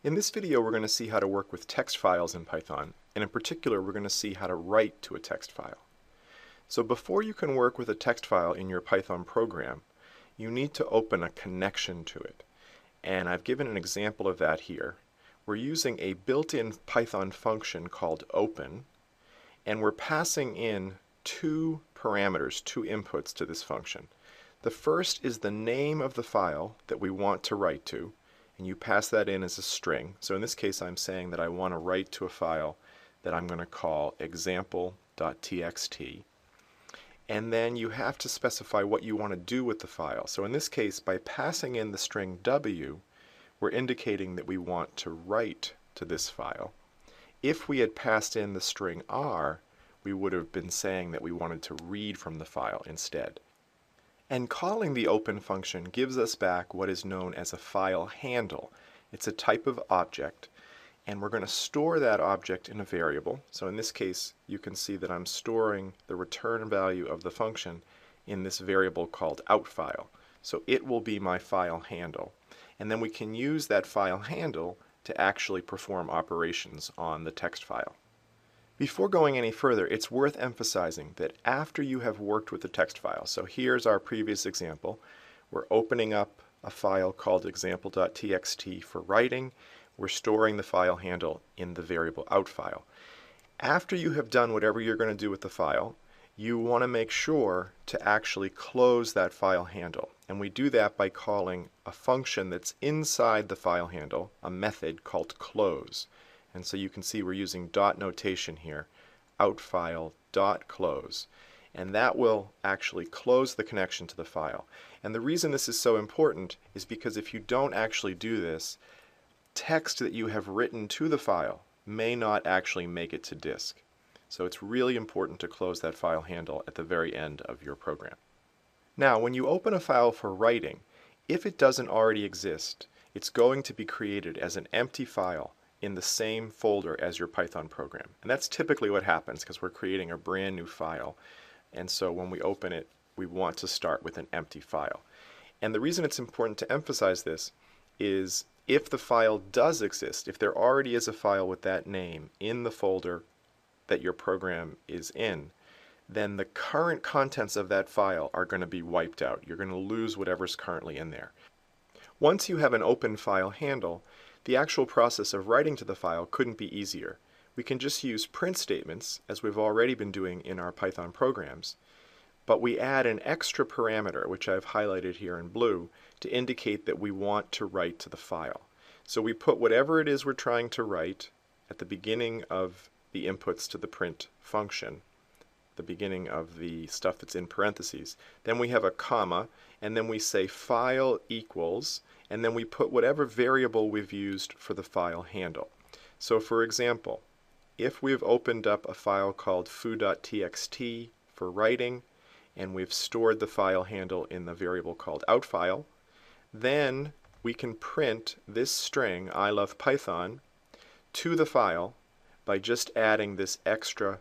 In this video, we're going to see how to work with text files in Python, and in particular, we're going to see how to write to a text file. So before you can work with a text file in your Python program, you need to open a connection to it. And I've given an example of that here. We're using a built-in Python function called open, and we're passing in two parameters, two inputs to this function. The first is the name of the file that we want to write to, and you pass that in as a string. So in this case, I'm saying that I want to write to a file that I'm going to call example.txt. And then you have to specify what you want to do with the file. So in this case, by passing in the string w, we're indicating that we want to write to this file. If we had passed in the string r, we would have been saying that we wanted to read from the file instead. And calling the open function gives us back what is known as a file handle. It's a type of object, and we're going to store that object in a variable. So in this case, you can see that I'm storing the return value of the function in this variable called outFile. So it will be my file handle. And then we can use that file handle to actually perform operations on the text file. Before going any further, it's worth emphasizing that after you have worked with the text file, so here's our previous example, we're opening up a file called example.txt for writing, we're storing the file handle in the variable outFile. After you have done whatever you're going to do with the file, you want to make sure to actually close that file handle. And we do that by calling a function that's inside the file handle, a method called close. And so you can see we're using dot notation here, outFile.close. And that will actually close the connection to the file. And the reason this is so important is because if you don't actually do this, text that you have written to the file may not actually make it to disk. So it's really important to close that file handle at the very end of your program. Now, when you open a file for writing, if it doesn't already exist, it's going to be created as an empty file in the same folder as your Python program. And that's typically what happens because we're creating a brand new file. And so when we open it, we want to start with an empty file. And the reason it's important to emphasize this is if the file does exist, if there already is a file with that name in the folder that your program is in, then the current contents of that file are going to be wiped out. You're going to lose whatever's currently in there. Once you have an open file handle, the actual process of writing to the file couldn't be easier. We can just use print statements, as we've already been doing in our Python programs, but we add an extra parameter, which I've highlighted here in blue, to indicate that we want to write to the file. So we put whatever it is we're trying to write at the beginning of the inputs to the print function, the beginning of the stuff that's in parentheses. Then we have a comma, and then we say file equals, and then we put whatever variable we've used for the file handle. So for example, if we've opened up a file called foo.txt for writing, and we've stored the file handle in the variable called outFile, then we can print this string, I love Python, to the file by just adding this extra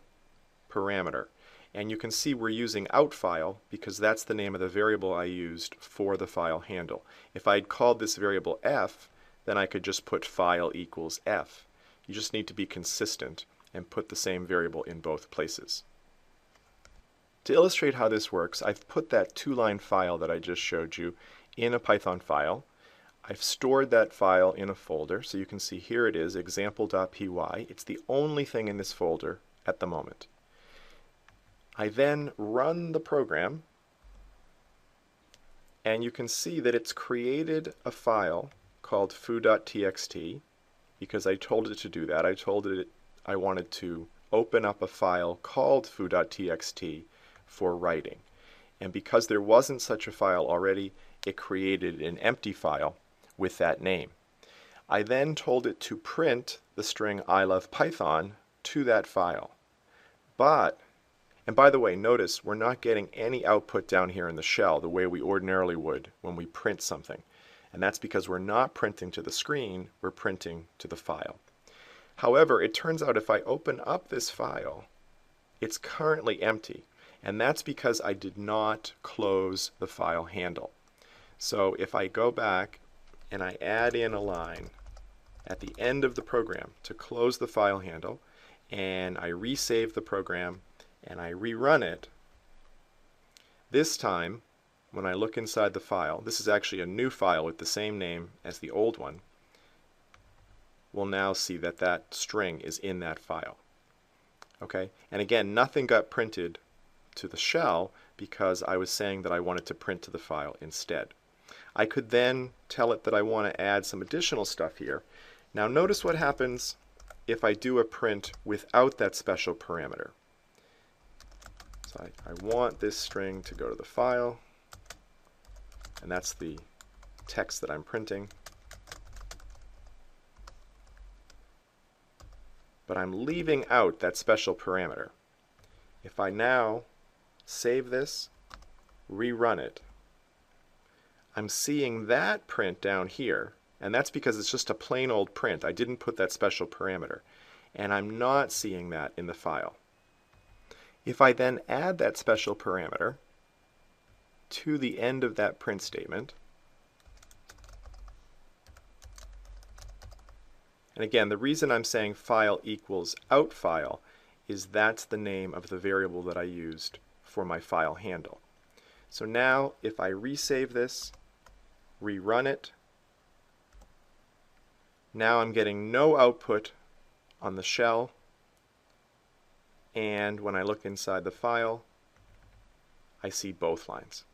parameter. And you can see we're using outFile because that's the name of the variable I used for the file handle. If I'd called this variable f, then I could just put file equals f. You just need to be consistent and put the same variable in both places. To illustrate how this works, I've put that two-line file that I just showed you in a Python file. I've stored that file in a folder, so you can see here it is, example.py. It's the only thing in this folder at the moment. I then run the program, and you can see that it's created a file called foo.txt because I told it to do that. I told it I wanted to open up a file called foo.txt for writing. And because there wasn't such a file already, it created an empty file with that name. I then told it to print the string I love Python to that file. And by the way, notice we're not getting any output down here in the shell the way we ordinarily would when we print something. And that's because we're not printing to the screen, we're printing to the file. However, it turns out if I open up this file, it's currently empty. And that's because I did not close the file handle. So if I go back and I add in a line at the end of the program to close the file handle, and I resave the program and I rerun it, this time when I look inside the file, this is actually a new file with the same name as the old one, we'll now see that that string is in that file. Okay? And again, nothing got printed to the shell because I was saying that I wanted to print to the file instead. I could then tell it that I want to add some additional stuff here. Now notice what happens if I do a print without that special parameter. So I want this string to go to the file, and that's the text that I'm printing. But I'm leaving out that special parameter. If I now save this, rerun it, I'm seeing that print down here, and that's because it's just a plain old print. I didn't put that special parameter, and I'm not seeing that in the file. If I then add that special parameter to the end of that print statement, and again, the reason I'm saying file equals out file is that's the name of the variable that I used for my file handle. So now if I resave this, rerun it, now I'm getting no output on the shell, and when I look inside the file, I see both lines.